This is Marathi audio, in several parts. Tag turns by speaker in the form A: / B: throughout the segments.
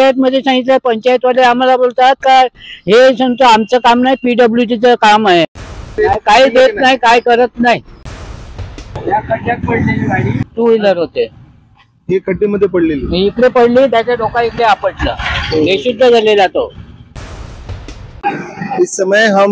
A: पंचायत मध्ये सांगितलं, पंचायतवाले आम्हाला बोलतात का हे समजा आमचं काम नाही, PWDचं काम आहे. काही देत नाही, काय करत नाही. या खड्ड्यात पडलेली गाडी 2 व्हीलर होते,
B: हे खड्डेमध्ये पडलेली
A: इकडे पडली, त्याच्या डोका इकडे आपटला, बेशुद्ध झालेला तो.
B: इस समय हम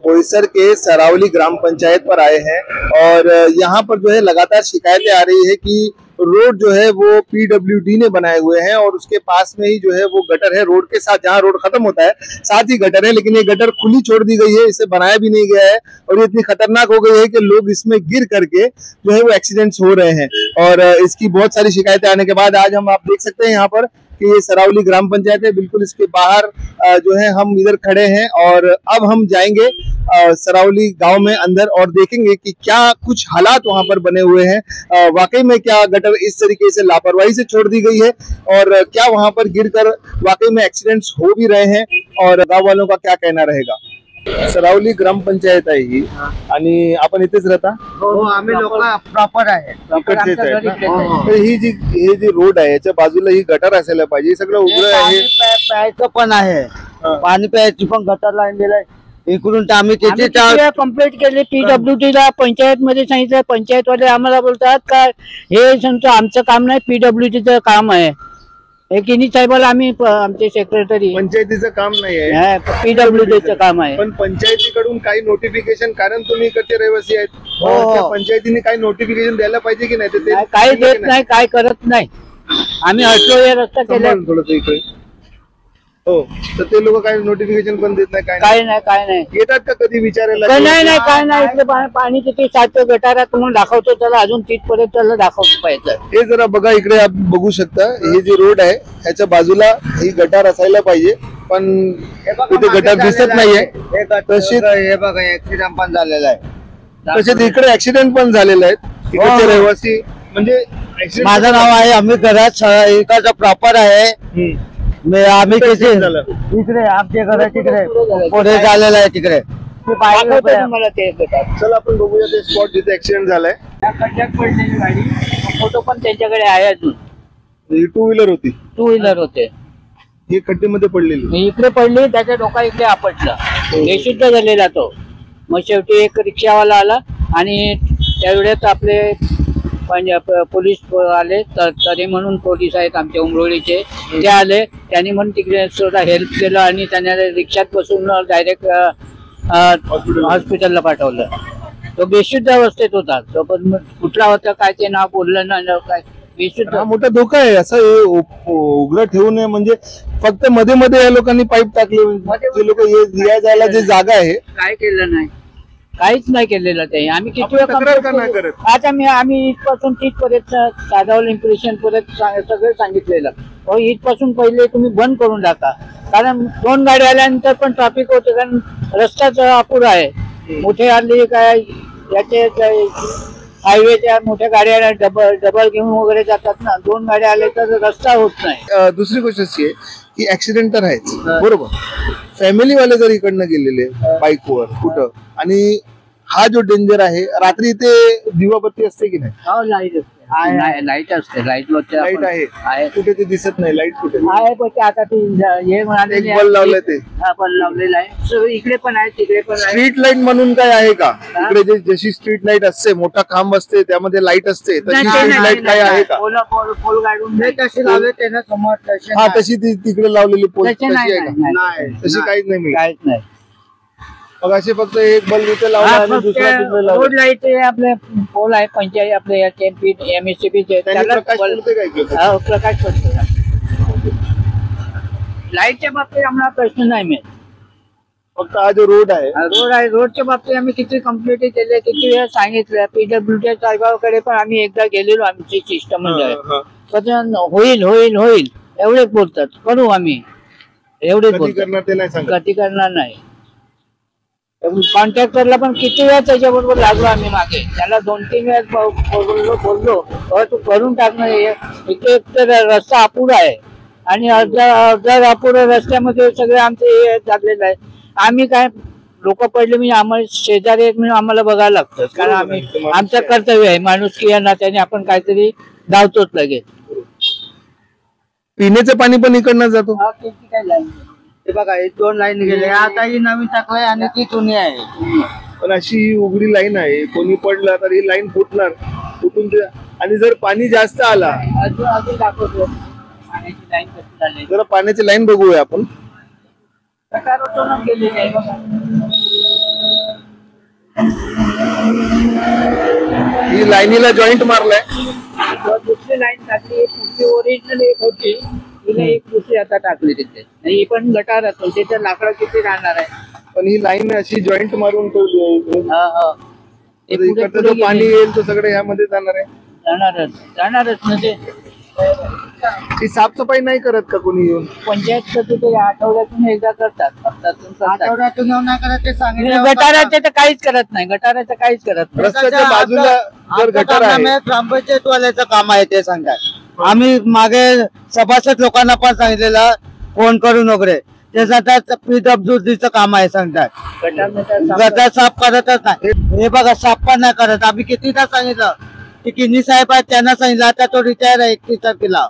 B: बोईसर के सरावली ग्राम पंचायत पर आए हैं और यहाँ पर जो है लगातार शिकायतें आ रही है कि रोड जो है वो PWD ने बनाए हुए हैं और उसके पास में ही जो है वो गटर है, रोड के साथ, जहाँ रोड खत्म होता है साथ ही गटर है, लेकिन ये गटर खुली छोड़ दी गई है, इसे बनाया भी नहीं गया है और ये इतनी खतरनाक हो गई है कि लोग इसमें गिर करके जो है वो एक्सीडेंट्स हो रहे हैं। और इसकी बहुत सारी शिकायतें आने के बाद आज हम, आप देख सकते हैं यहाँ पर कि ये सरावली ग्राम पंचायत है, बिल्कुल इसके बाहर जो है हम इधर खड़े हैं और अब हम जाएंगे सरावली गांव में अंदर और देखेंगे कि क्या कुछ हालात वहां पर बने हुए हैं, वाकई में क्या गटर इस तरीके से लापरवाही से छोड़ दी गई है और क्या वहां पर गिरकर वाकई में एक्सीडेंट्स हो भी रहे हैं और गांव वालों का क्या कहना रहेगा। सरावली ग्राम पंचायत आहे ही आणि आपण इथेच राहता?
A: हो, आम्ही लोक प्रॉपर आहे,
B: इकडचेच आहेत ना? तर ही जी रोड आहे याच्या बाजूला ही गटर असायला पाहिजे, सगळं उघडं आहे,
A: प्यायचं पण आहे, पाणी प्यायची पण गटर लाईन आहे इकडून. तर आम्ही किती कंप्लेंट केली PWDला, पंचायत मध्ये सांगितलं, पंचायतवाले आम्हाला बोलतात का हे समजा आमचं काम नाही, PWDचं काम आहे. किनी साहेबाला आम्ही, आमचे सेक्रेटरी,
B: पंचायतीचं काम नाही आहे,
A: PWDचं काम आहे.
B: पण पंचायतीकडून काही नोटिफिकेशन, कारण तुम्ही इकडचे रहिवासी आहेत, पंचायतीने काही नोटिफिकेशन द्यायला पाहिजे की नाही? ते
A: काही देत नाही, काय करत नाही. आम्ही अटलो हे रस्ता केला
B: थोडस इकडे. हो, तर ते लोक काही नोटिफिकेशन पण देत नाही,
A: काय नाही.
B: येतात का कधी विचारायला?
A: नाही, काय नाही. इकडे पाणी किती साचतं गटारात, तुम्हाला दाखवतो, त्याला अजून तिथपर्यंत त्याला दाखवतो पाहिजे.
B: हे जरा बघा इकडे, आप बघू शकता हे जे रोड आहे ह्याच्या बाजूला ही गटार असायला पाहिजे, पण इथे गटार दिसत नाहीये. तसेच
A: हे बघा ऍक्सिडेंट पण झालेला आहे,
B: तसेच इकडे ऍक्सिडेंट पण झालेले आहेत. इकडचे रहिवासी, म्हणजे
A: माझं नाव आहे अमित घरात, इकडचा प्रॉपर आहे. आम्ही कसे इकडे आमच्या घरा तिकडे पुढे झालेला आहे, तिकडे
B: चला आपण बघूया ते स्पॉट जिथे ऍक्सिडेंट झालाय.
A: खड्ड्यात पडलेली गाडी, फोटो पण त्यांच्याकडे आहे अजून.
B: 2 व्हीलर होती,
A: 2 व्हीलर होते,
B: हे खड्डेमध्ये पडलेली,
A: इकडे पडली, त्याच्या डोका इकडे आपटला, बेशुद्ध झालेला तो. मग शेवटी एक रिक्षावाला आला आणि त्यावेळेस आपले पोलीस आले, तरी म्हणून पोलीस आहेत आमच्या उमरोळीचे, ते आले, त्यांनी म्हणून तिकडे सुद्धा हेल्प केलं आणि त्यांना रिक्षात बसून डायरेक्ट हॉस्पिटलला पाठवलं. तो बेशुद्ध अवस्थेत होता, तो पण कुठला होता काय ते नाव बोललं ना, काय बेशुद्ध.
B: हा मोठा धोका आहे, असं उघडं ठेवू नये. म्हणजे फक्त मध्ये मध्ये या लोकांनी पाईप टाकले, जे लोक या जायला जे जागा आहे,
A: काय केलं नाही, काहीच नाही केलेलं ते. आम्ही किती वेळा आता आम्ही इथपासून तिथपर्यंत साधावल इम्प्रेशन पर्यंत सगळं सांगितलेलं. इथपासून पहिले तुम्ही बंद करून टाका, कारण 2 गाड्या आल्यानंतर पण ट्रॅफिक होते, कारण रस्ताच अपुरा आहे. मोठे आले काय याचे हायवेच्या मोठ्या गाड्या डबल घेऊन वगैरे जातात ना, 2 गाड्या आले तर रस्ता होत नाही.
B: दुसरी गोष्ट अशी आहे की ऍक्सिडेंट तर आहेच, बरोबर. फॅमिली वाले जर इकडनं गेलेले बाईकवर कुठं, आणि हा जो डेंजर आहे, रात्री ते दिवाबत्ती असते की नाही?
A: हो, लाईट असते, लाईट असते,
B: लाईट आहे, कुठे ते दिसत नाही, लाईट कुठे
A: आहे? पण आता ते हे म्हणाले
B: बल्ब लावलंय, ते
A: बल्ब लावलेलं आहे, इकडे पण आहे, तिकडे पण आहे.
B: स्ट्रीट लाईट म्हणून काय आहे का इकडे? जशी स्ट्रीट लाईट असते, मोठा खांब असते, त्यामध्ये लाईट असते, तशी स्ट्रीट लाईट काय आहे का?
A: पोल गाडून तशी लावले त्यांना समोर,
B: हा तशी तिकडे लावलेली पोल तशी आहे का? नाही, तशी काहीच नाही,
A: काहीच नाही.
B: मग असे फक्त एक बल्ब इथे लावला आणि दुसरा तिकडे लावला.
A: रोड लाईट आपले पोल आहे, पंचायत आपले MSCB
B: प्रकाश पडते काय?
A: प्रकाश पडतो. लाईटच्या बाबतीत आम्हाला प्रश्न नाही मिळत,
B: फक्त हा जो रोड आहे,
A: रोडच्या बाबतीत आम्ही किती कंप्लेंट केले, किती वेळा सांगितलं. PWD साहेबांकडे पण आम्ही एकदा गेलेलो, आमची सिस्टम होईल होईल होईल एवढेच बोलतात, करू आम्ही एवढेच बोलतात, कधी करणार नाही. कॉन्ट्रॅक्टरला पण किती वेळा त्याच्याबरोबर लागलो आम्ही मागे, त्याला 2-3 वेळा बोललो तू करून टाकणार. इथे तर रस्ता अपुरा आहे आणि अर्धा अपुरा रस्त्यामध्ये सगळे आमचे हे लागलेलं आहे. आम्ही काय लोक पडले म्हणजे आम्हाला शेजारी आहेत म्हणून आम्हाला बघायला लागतं, कारण आम्ही आमचं कर्तव्य आहे, माणुसकी या नात्याने आपण काहीतरी धावतोच लगेच.
B: पिण्याचं पाणी पण इकडनं जातो.
A: हा, त्याची काय लाईन नाही. हे बघा हे 2 लाईन गेले, आता ही नवीन टाकलाय आणि ती जुनी आहे.
B: पण अशी ही उघडी लाईन आहे, कोणी पडलं तर ही लाईन फुटणार, फुटून आणि जर पाणी जास्त आला,
A: अजून दाखवतो पाण्याची लाईन कशी झाली.
B: जरा पाण्याची लाईन बघूया आपण.
A: गटारातूनच गेलेली आहे बघा.
B: ही लाईनीला जॉईंट मारलाय.
A: दुसरी लाईन टाकली, पुढची ओरिजिनल एक होती, तिला एक दुसरी आता टाकली तिथे. ही पण गटार असेल, त्याच्या लाकडं किती राहणार आहे.
B: पण ही लाईन अशी जॉईंट मारून तो
A: हा हा, ते पुढे
B: इकडचं
A: पुढे
B: जो पाणी
A: गेले.
B: येईल तो सगळं यामध्ये जाणार आहे.
A: जाणारच म्हणजे
B: ही साफसफाई नाही करत का कोणी येऊन?
A: पंचायत तिथे आठवड्यातून एकदा करतात,
C: आठवड्यातून येऊन नाही करत ते सांगितलं.
A: गटाराचे तर काहीच करत नाही, गटाराचं काहीच करत नाही.
B: रस्त्याच्या बाजूला जर गटार आहे,
C: ग्रामपंचायत वाल्याचं काम आहे ते सांगतात. आम्ही मागे सभासद लोकांना पण सांगितलेलं फोन करून वगैरे, ते सांगतात PWDचं काम आहे सांगतात. गटार साफ करतच नाही. हे बघा साफ पण नाही करत. आम्ही कितीदा सांगितलं, ते किन्नी साहेब आहेत त्यांना सांगितलं, आता तो रिटायर आहे 31 तारखेला.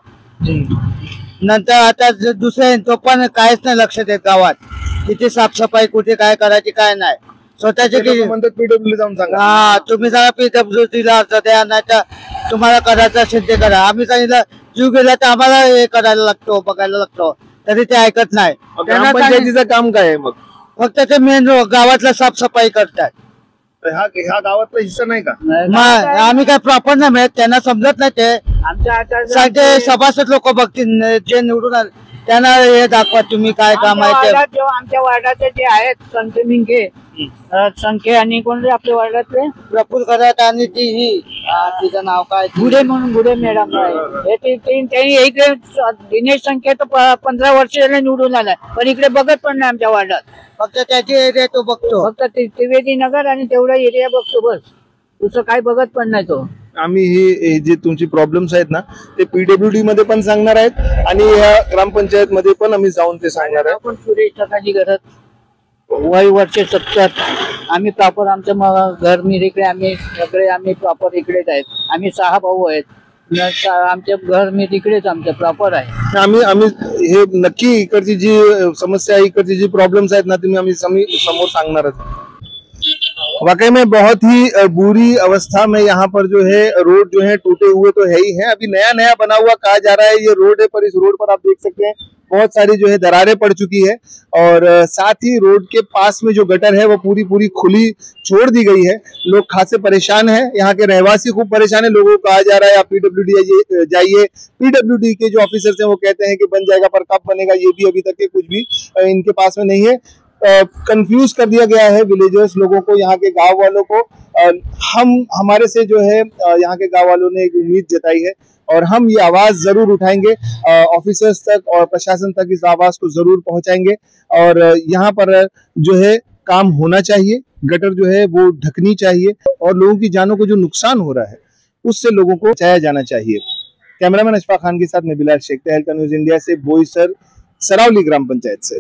C: नंतर आता दुसरे तो पण काहीच नाही लक्ष देत गावात, किती साफसफाई कुठे काय करायची काय नाही. स्वतःचे
B: ते लोकं म्हणतात PWD जाऊन सांगा.
C: हा, तुम्ही जरा PWDला अर्ज द्या, नाही तर तुम्हाला करायचं असेल ते करा. आम्ही सांगितलं जीव गेला तर आम्हाला हे करायला लागतो, बघायला लागतो, तरी ते ऐकत नाही. त्यांना
B: ग्रामपंचायतीचं काम काय आहे मग?
C: फक्त ते मेन गावातला साफसफाई करतात.
B: हा गावातला हिस्सा नाही का?
C: मग आम्ही काय प्रॉपर नाही मिळत, त्यांना समजत नाही. ते
A: आमच्या
C: सांगते सभासद लोक बघतील, जे निवडून आले त्यांना हे दाखवा तुम्ही काय काम आहे ते.
A: आमच्या वार्डाचे जे आहेत संख्ये आणि कोणते आपल्या वार्डातले
C: प्रफुल्ल खरात आणि ती ही तिचं नाव काय,
A: गुडे म्हणून, गुडे मॅडम आहे. त्यांनी इकडे दिनेश संख्ये तर 15 वर्ष झाले निवडून आलाय, पण इकडे बघत पण नाही आमच्या वार्डात.
C: फक्त त्याची एरिया तो बघतो.
A: फक्त त्रिवेदी नगर आणि तेवढा एरिया बघतो बस, दुसरं काही बघत पण नाही तो.
B: आम्ही हे जे तुमची प्रॉब्लेम्स आहेत ना, ते PWD मध्ये पण सांगणार आहेत आणि या ग्रामपंचायत मध्ये पण आम्ही जाऊन ते सांगणार आहे.
A: आपण सुरेश टकाची घरात वय वर्ष 70. आम्ही प्रॉपर आमचं घर मिरीकडे, आम्ही सगळे आम्ही प्रॉपर इकडेच आहेत. आम्ही 6 भाऊ आहेत. आमचे घर मी तिकडेच आमचं प्रॉपर आहे.
B: आम्ही हे नक्की इकडची जी समस्या आहे, इकडची जी प्रॉब्लम्स आहेत ना, तुम्ही आम्ही समोर सांगणारच. वाकई में बहुत ही बुरी अवस्था में यहाँ पर जो है रोड जो है टूटे हुए तो है ही है। अभी नया नया बना हुआ कहा जा रहा है ये रोड है, पर इस रोड पर आप देख सकते हैं बहुत सारी जो है दरारें पड़ चुकी है और साथ ही रोड के पास में जो गटर है वो पूरी पूरी खुली छोड़ दी गई है। लोग खासे परेशान हैं, यहाँ के रहवासी खूब परेशान है। लोगों को कहा जा रहा है आप PWD जाइए, PWD के जो ऑफिसर्स हैं वो कहते हैं कि बन जाएगा, पर कब बनेगा ये भी अभी तक के कुछ भी इनके पास में नहीं है। कंफ्यूज कर दिया गया है विलेजर्स लोगों को, यहाँ के गांव वालों को। हमारे से जो है यहाँ के गांव वालों ने एक उम्मीद जताई है और हम ये आवाज जरूर उठाएंगे ऑफिसर्स तक और प्रशासन तक, इस आवाज को जरूर पहुंचाएंगे। और यहाँ पर जो है काम होना चाहिए, गटर जो है वो ढकनी चाहिए और लोगों की जानों को जो नुकसान हो रहा है उससे लोगों को बचाया जाना चाहिए। कैमरामैन अशफाक खान के साथ मैं बिलाल शेख, तहलका न्यूज़ इंडिया से, बोईसर सरावली ग्राम पंचायत से।